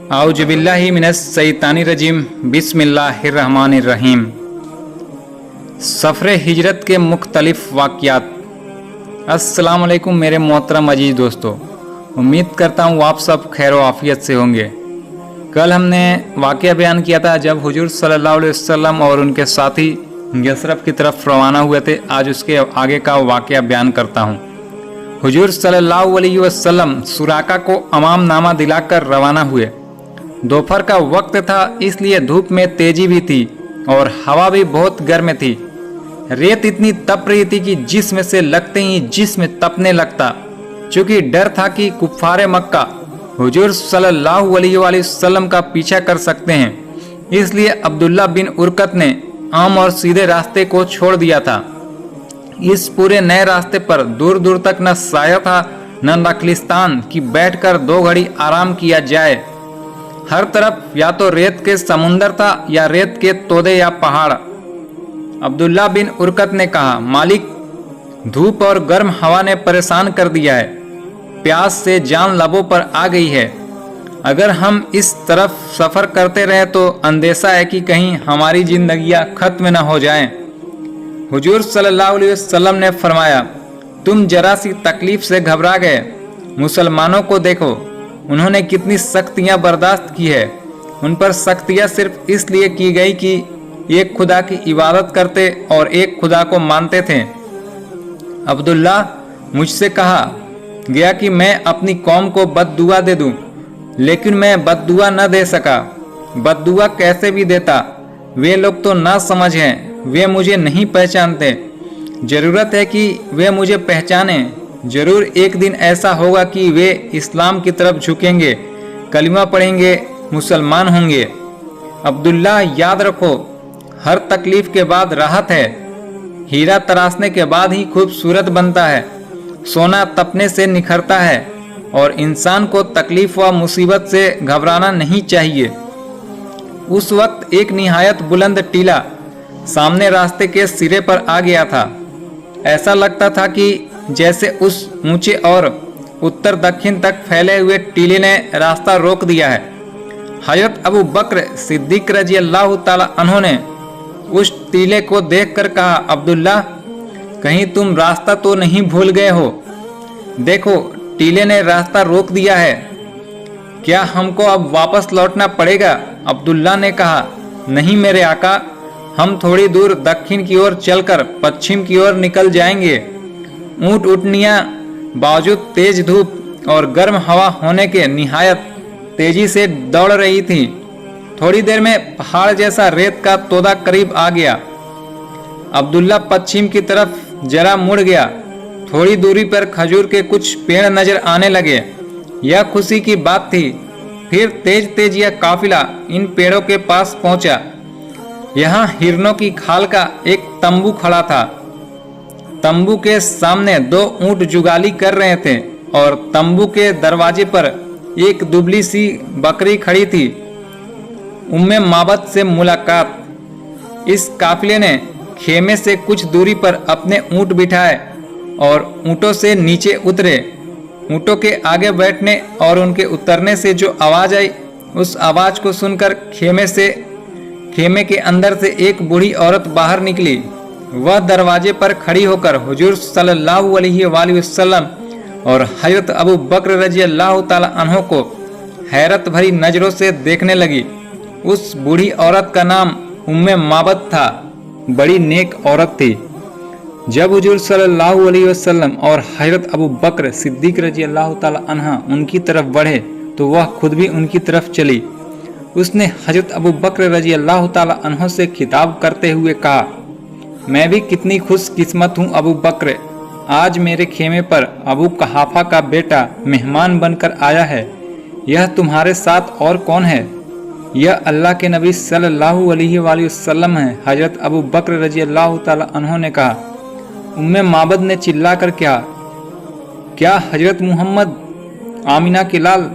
आऊज़ बिल्लाहि मिनश शैतानिर रजीम बिस्मिल्लाहिर्रहमानिर रहीम। सफ़र हिजरत के मुख्तलिफ वाक़यात। अस्सलाम वालेकुम मेरे मोहतरम अजीज़ दोस्तों, उम्मीद करता हूँ आप सब खैर व आफ़ियत से होंगे। कल हमने वाक़या बयान किया था जब हुजूर सल्लल्लाहु अलैहि वसल्लम और उनके साथी यसरब की तरफ रवाना हुए थे। आज उसके आगे का वाक़या बयान करता हूँ। हुजूर सल्लल्लाहु अलैहि वसल्लम सुराका को अमाम नामा दिलाकर रवाना हुए। दोपहर का वक्त था, इसलिए धूप में तेजी भी थी और हवा भी बहुत गर्म थी। रेत इतनी तप रही थी कि जिस्म से लगते ही जिस्म तपने लगता। चूँकि डर था कि कुफ्फारे मक्का हुजूर सल्लल्लाहु अलैहि वसल्लम का पीछा कर सकते हैं, इसलिए अब्दुल्ला बिन उरकत ने आम और सीधे रास्ते को छोड़ दिया था। इस पूरे नए रास्ते पर दूर दूर तक न साया था न नखलिस्तान कि बैठकर 2 घड़ी आराम किया जाए। हर तरफ या तो रेत के समुंदर था या रेत के तोदे या पहाड़। अब्दुल्ला बिन उरकत ने कहा, मालिक, धूप और गर्म हवा ने परेशान कर दिया है। प्यास से जान लबों पर आ गई है। अगर हम इस तरफ सफ़र करते रहे तो अंदेशा है कि कहीं हमारी जिंदगियां खत्म न हो जाएं। हुजूर सल्लल्लाहु अलैहि वसल्लम ने फरमाया, तुम जरा सी तकलीफ से घबरा गए। मुसलमानों को देखो, उन्होंने कितनी सख्तियां बर्दाश्त की है। उन पर सख्तियां सिर्फ इसलिए की गई कि एक खुदा की इबादत करते और एक खुदा को मानते थे। अब्दुल्ला, मुझसे कहा गया कि मैं अपनी कौम को बद्दुआ दे दूं, लेकिन मैं बद्दुआ न दे सका। बद्दुआ कैसे भी देता, वे लोग तो ना समझ हैं, वे मुझे नहीं पहचानते। ज़रूरत है कि वे मुझे पहचानें। ज़रूर एक दिन ऐसा होगा कि वे इस्लाम की तरफ झुकेंगे, कलिमा पढ़ेंगे, मुसलमान होंगे। अब्दुल्ला, याद रखो, हर तकलीफ़ के बाद राहत है। हीरा तराशने के बाद ही खूबसूरत बनता है। सोना तपने से निखरता है और इंसान को तकलीफ़ व मुसीबत से घबराना नहीं चाहिए। उस वक्त एक निहायत बुलंद टीला सामने रास्ते के सिरे पर आ गया था। ऐसा लगता था कि जैसे उस ऊंचे और उत्तर दक्षिण तक फैले हुए टीले ने रास्ता रोक दिया है। हज़रत अबू बकर सिद्दीक रजी अल्लाह ताला अन्हो ने उस टीले को देखकर कहा, अब्दुल्ला, कहीं तुम रास्ता तो नहीं भूल गए हो? देखो, टीले ने रास्ता रोक दिया है। क्या हमको अब वापस लौटना पड़ेगा? अब्दुल्ला ने कहा, नहीं मेरे आका, हम थोड़ी दूर दक्षिण की ओर चलकर पश्चिम की ओर निकल जाएंगे। ऊँट ऊँटनियाँ बावजूद तेज धूप और गर्म हवा होने के निहायत तेजी से दौड़ रही थी। थोड़ी देर में पहाड़ जैसा रेत का तोदा करीब आ गया। अब्दुल्ला पश्चिम की तरफ जरा मुड़ गया। थोड़ी दूरी पर खजूर के कुछ पेड़ नजर आने लगे। यह खुशी की बात थी। फिर तेज तेज यह काफिला इन पेड़ों के पास पहुंचा। यहाँ हिरनों की खाल का एक तंबू खड़ा था। तंबू के सामने 2 ऊँट जुगाली कर रहे थे और तंबू के दरवाजे पर एक दुबली सी बकरी खड़ी थी। उम्मे माबद से मुलाकात। इस काफिले ने खेमे से कुछ दूरी पर अपने ऊँट बिठाए और ऊँटों से नीचे उतरे। ऊँटों के आगे बैठने और उनके उतरने से जो आवाज़ आई, उस आवाज़ को सुनकर खेमे के अंदर से एक बूढ़ी औरत बाहर निकली। वह दरवाजे पर खड़ी होकर हुजूर सल्लल्लाहु अलैहि वसल्लम और हज़रत अबू बकर रजी अल्लाह ताला अन्हो को हैरत भरी नज़रों से देखने लगी। उस बूढ़ी औरत का नाम उम्मे माबद था। बड़ी नेक औरत थी। जब हुजूर सल्लल्लाहु अलैहि वसल्लम और हज़रत अबू बकर सिद्दीक रजी अल्लाह ताला अन्हा उनकी तरफ बढ़े तो वह खुद भी उनकी तरफ चली। उसने हज़रत अबू बकर रजी अल्लाह ताला अन्हो से खिताब करते हुए कहा, मैं भी कितनी खुश किस्मत हूँ अबू बकर। आज मेरे खेमे पर अबू कहाफा का बेटा मेहमान बनकर आया है। यह तुम्हारे साथ और कौन है? यह अल्लाह के नबी सल्लल्लाहु अलैहि वसल्लम है। हज़रत अबू बकर रजी अल्लाह ताला अन्हो ने कहा। उम्मे माबद ने चिल्लाकर कहा, क्या हज़रत मोहम्मद, आमिना के लाल,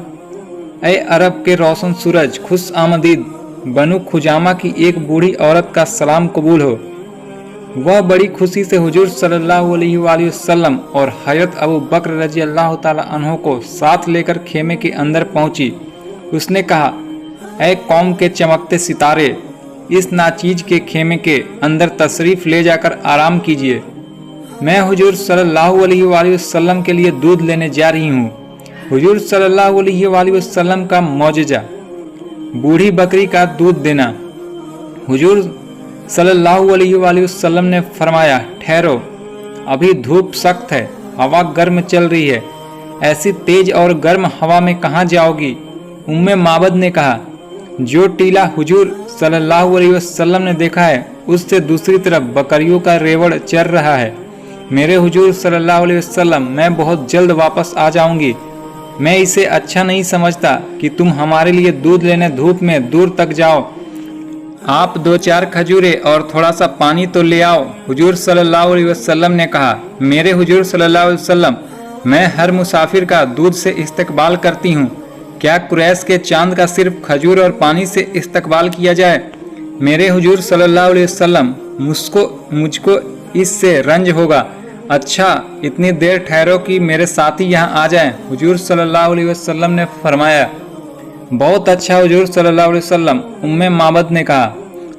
ए अरब के रोशन सूरज, खुश आमदीद, बनु खुजामा की एक बूढ़ी औरत का सलाम कबूल हो। वह बड़ी खुशी से हुजूर सल्लल्लाहु अलैहि वसल्लम और हज़रत अबू बकर रजी अल्लाह ताला अन्हो को साथ लेकर खेमे के अंदर पहुंची उसने कहा, ऐ कौम के चमकते सितारे, इस नाचीज के खेमे के अंदर तशरीफ़ ले जाकर आराम कीजिए। मैं हुजूर सल्लल्लाहु अलैहि वसल्लम के लिए दूध लेने जा रही हूँ। हुजूर सल्लल्लाहु अलैहि वसल्लम का मौजज़ा, बूढ़ी बकरी का दूध देना। हुजूर सल्लल्लाहु अलैहि वसल्लम ने फरमाया, ठहरो, अभी धूप सख्त है, हवा गर्म चल रही है, ऐसी तेज और गर्म हवा में कहाँ जाओगी? उम्मे माबद ने कहा, जो टीला हुजूर सल्लल्लाहु अलैहि वसल्लम ने देखा है उससे दूसरी तरफ बकरियों का रेवड़ चर रहा है। मेरे हुजूर सल्लल्लाहु अलैहि वसल्लम, मैं बहुत जल्द वापस आ जाऊंगी। मैं इसे अच्छा नहीं समझता कि तुम हमारे लिए दूध लेने धूप में दूर तक जाओ। आप 2-4 खजूरें और थोड़ा सा पानी तो ले आओ। हुजूर सल्लल्लाहु अलैहि वसल्लम ने कहा, मेरे हुजूर सल्लल्लाहु अलैहि वसल्लम, मैं हर मुसाफिर का दूध से इस्तकबाल करती हूँ। क्या कुरैश के चांद का सिर्फ खजूर और पानी से इस्तकबाल किया जाए? मेरे हुजूर सल्लल्लाहु अलैहि वसल्लम, मुझको इससे रंज होगा। अच्छा, इतनी देर ठहरो कि मेरे साथी यहाँ आ जाएं। हुजूर सल्लल्लाहु अलैहि वसल्लम ने फरमाया, बहुत अच्छा हुजूर सल्लल्लाहु अलैहि वसल्लम। उम्मे माबद ने कहा,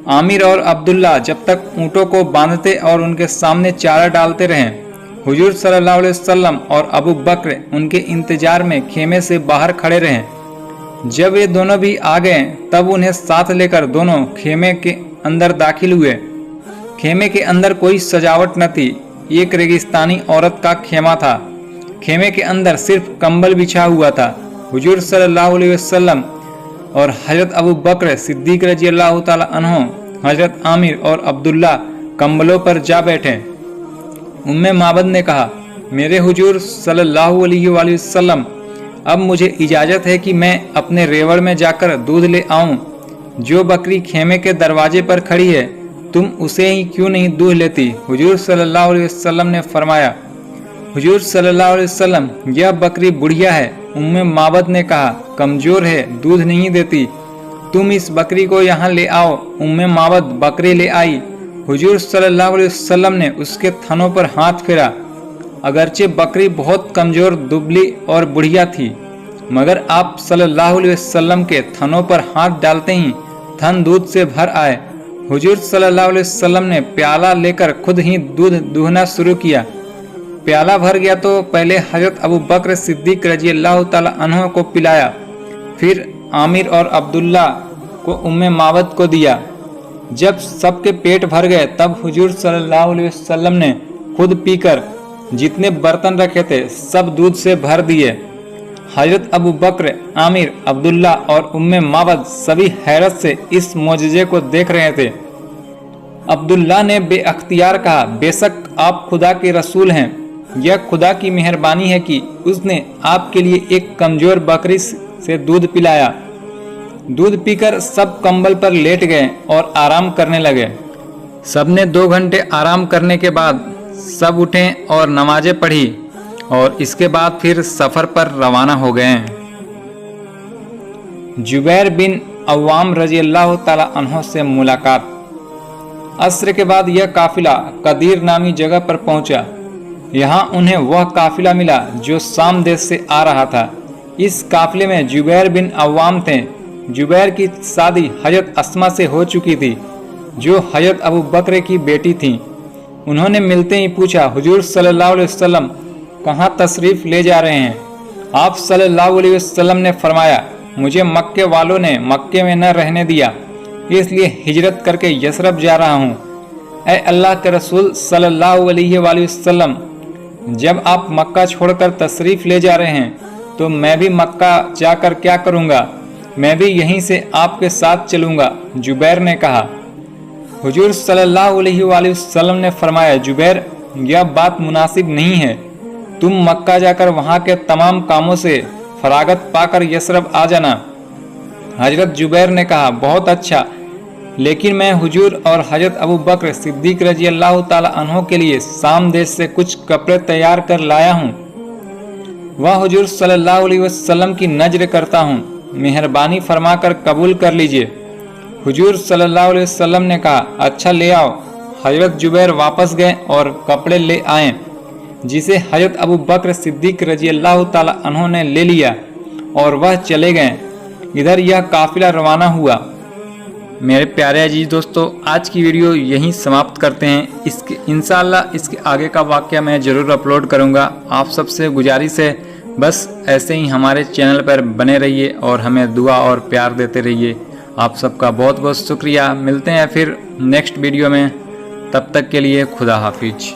आमिर और अब्दुल्ला जब तक ऊँटों को बांधते और उनके सामने चारा डालते रहें, हुजूर सल्लल्लाहु अलैहि वसल्लम और अबू बकर उनके इंतजार में खेमे से बाहर खड़े रहें। जब ये दोनों भी आ गए तब उन्हें साथ लेकर दोनों खेमे के अंदर दाखिल हुए। खेमे के अंदर कोई सजावट न थी, एक रेगिस्तानी औरत का खेमा था। खेमे के अंदर सिर्फ कंबल बिछा हुआ था। हुजूर सल्लल्लाहु अलैहि वसल्लम और हजरत अबू बकर सिद्दीक रजी अल्लाह ताला अन्हो, हजरत आमिर और अब्दुल्ला कंबलों पर जा बैठे। उम्मे माबद ने कहा, मेरे हुजूर सल्लल्लाहु अलैहि वसल्लम, अब मुझे इजाज़त है कि मैं अपने रेवड़ में जाकर दूध ले आऊं। जो बकरी खेमे के दरवाजे पर खड़ी है, तुम उसे ही क्यों नहीं दूध लेती? हुजूर सल्लल्लाहु अलैहि वसल्लम ने फरमाया, हुजूर सल्लल्लाहु अलैहि वसल्लम, यह बकरी बुढ़िया है। उम्मे माबद ने कहा, कमज़ोर है, दूध नहीं देती, तुम इस बकरी को यहाँ ले आओ। उम्मे माबद बकरी ले आई। हुजूर सल्लल्लाहु अलैहि वसल्लम ने उसके थनों पर हाथ फेरा। अगरचे बकरी बहुत कमज़ोर, दुबली और बुढ़िया थी, मगर आप सल्लल्लाहु अलैहि वसल्लम के थनों पर हाथ डालते ही थन दूध से भर आए। हुजूर सल्लल्लाहु अलैहि वसल्लम ने प्याला लेकर खुद ही दूध दूहना शुरू किया। प्याला भर गया तो पहले हजरत अबू बकर सिद्दीक रजी अल्लाह ताला अन्हो को पिलाया, फिर आमिर और अब्दुल्ला को उम्मे माबद को दिया। जब सबके पेट भर गए तब हुजूर सल्लल्लाहु अलैहि वसल्लम ने खुद पीकर जितने बर्तन रखे थे सब दूध से भर दिए। हजरत अबू बकर, आमिर, अब्दुल्ला और उम्मे माबद सभी हैरत से इस मोजज़े को देख रहे थे। अब्दुल्ला ने बेअख्तियार कहा, बेशक आप खुदा के रसूल हैं। यह खुदा की मेहरबानी है कि उसने आपके लिए एक कमज़ोर बकरी से दूध पिलाया। दूध पीकर सब कंबल पर लेट गए और आराम करने लगे। सबने 2 घंटे आराम करने के बाद सब उठे और नमाजें पढ़ी और इसके बाद फिर सफ़र पर रवाना हो गए। जुबैर बिन अव्वाम रजी अल्लाह ताला अन्हो से मुलाकात। अस्र के बाद यह काफिला कदीर नामी जगह पर पहुंचा। यहाँ उन्हें वह काफिला मिला जो शाम देश से आ रहा था। इस काफिले में जुबैर बिन अव्वाम थे। जुबैर की शादी हजरत अस्मा से हो चुकी थी, जो हजरत अबू बकर की बेटी थी। उन्होंने मिलते ही पूछा, हुजूर सल्लल्लाहु अलैहि वसल्लम कहाँ तशरीफ़ ले जा रहे हैं? आप सल्लल्लाहु अलैहि वसल्लम ने फरमाया, मुझे मक्के वालों ने मक्के में न रहने दिया, इसलिए हिजरत करके यसरब जा रहा हूँ। ऐ अल्लाह के रसूल सल्लल्लाहु अलैहि वसल्लम, जब आप मक्का छोड़कर तशरीफ़ ले जा रहे हैं तो मैं भी मक्का जाकर क्या करूँगा? मैं भी यहीं से आपके साथ चलूँगा। जुबैर ने कहा। हुजूर सल्लल्लाहु अलैहि वसल्लम ने फरमाया, जुबैर, यह बात मुनासिब नहीं है। तुम मक्का जाकर वहाँ के तमाम कामों से फरागत पाकर यसरब आ जाना। हजरत जुबैर ने कहा, बहुत अच्छा, लेकिन मैं हुजूर और हजरत अबू बकर सिद्दीक रजी अल्लाह ताला अन्हो के लिए शाम देश से कुछ कपड़े तैयार कर लाया हूँ। वह हुजूर सल्लल्लाहु अलैहि वसल्लम की नजर करता हूँ, मेहरबानी फरमाकर कबूल कर लीजिए। हुजूर सल्लल्लाहु अलैहि वसल्लम ने कहा, अच्छा ले आओ। हजरत जुबैर वापस गए और कपड़े ले आए, जिसे हजरत अबू बकर सिद्दीक रजी अल्लाह ताला अन्हो ने ले लिया और वह चले गए। इधर यह काफिला रवाना हुआ। मेरे प्यारे अजीज दोस्तों, आज की वीडियो यहीं समाप्त करते हैं। इसके इंशाअल्लाह इसके आगे का वाक़या मैं ज़रूर अपलोड करूँगा। आप सबसे गुजारिश है बस ऐसे ही हमारे चैनल पर बने रहिए और हमें दुआ और प्यार देते रहिए। आप सबका बहुत बहुत शुक्रिया। मिलते हैं फिर नेक्स्ट वीडियो में, तब तक के लिए खुदा हाफिज।